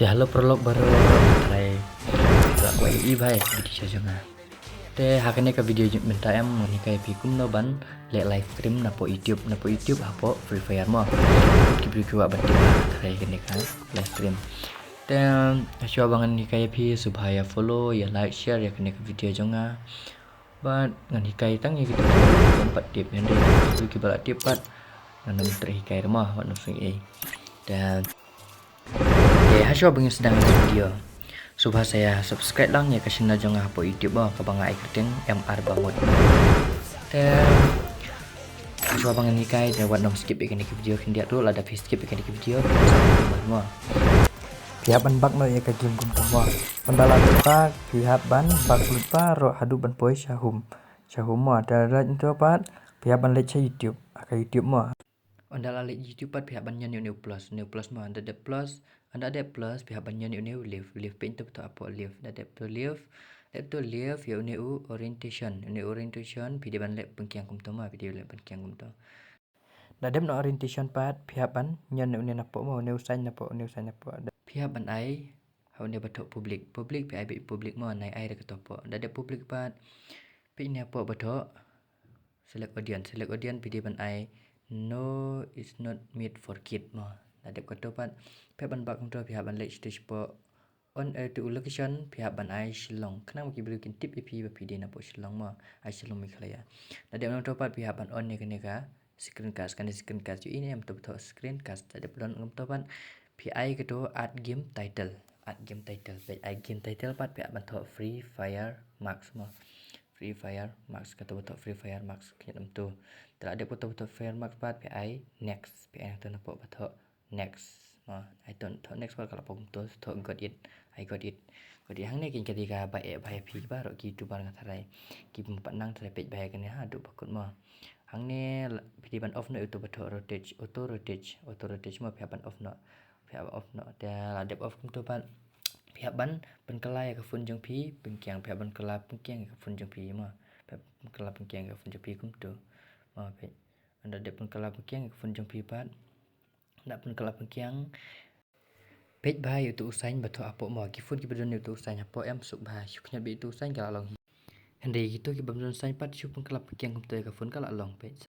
halo prolog baru try gak kuat i bhai video sajonga te hakene ka video minta em ni kai pikum no ban le live stream na po YouTube hapo Free Fire mo kibri kuwa bati try kene kan live stream te asyo bangan ni kai pi subhaya follow ya like share ya kene ka video jonga but ngani kai tang ya gitu tempat tip yang deh ki bala tip pat nanam tri kai mo wat no sing e dan hasyo bangin sedang video subha saya subscribe lang ya kasih na jonga po YouTube ba kabang ai kerteng MR bangot dan hasyo bangin ni kai dan wat nom skip ikan video kindia tu ada skip ikan video semua pihak ban bak no ya ka game kum tamo pendala lupa pihak ban bak lupa ro hadu ban poi syahum mo ada itu pat pihak ban lecha YouTube aka YouTube mo Ondala le YouTube pat pihak bannya new plus mo anda de plus pihak bannya new live paint tu apa live ada to live ya new orientation video ban le pengkiang kum tama video le pengkiang kum to dadem no orientation pat pihak ban nyen new napo mo new sign napo pihak ban ai hau ne batok public pihak ai public mo nai ai ke topo dade public pat pi ne apa batok select audience video ban ai no is not made for kid mo ada kata pat pihak ban bak untuk pihak ban late stage po on to location pihak ban ai Shillong kenang ki berikin tip ip video na po Shillong mo ai Shillong mi khalaya ada orang pat pihak ban on ne ka screencast ju ini am to screencast ada plan ngam to pat pi keto art game title ai game title pat pihak ban to Free Fire Max mo Free Fire Max kata betul Free Fire Max kiam tu telah ada betul Fire Max pat pi next pi tu nampak betul next I don't next kalau pun tu got it hang ni kin ketika baik pi baru gitu barang tarai ki empat nang tarai page baik ni ha duk bakut mo hang ni pi ban off no itu betul auto rotate mo pi ban off no dah ada off tu pat pihak ban penkelai ke fun jong pi pengkiang pihak ban kelap pengkiang ke fun jong pi ma kelap pengkiang ke fun jong pi kum tu ma pe anda de pengkelap pengkiang ke fun jong pi pat nak pengkelap pengkiang pet bahai itu usain batu apo mo ki fun ki bedon itu usain apo em suk bahai syuknya be itu usain kala long hande gitu ki bedon usain pat syuk pengkelap pengkiang kum tu ke fun kala long pe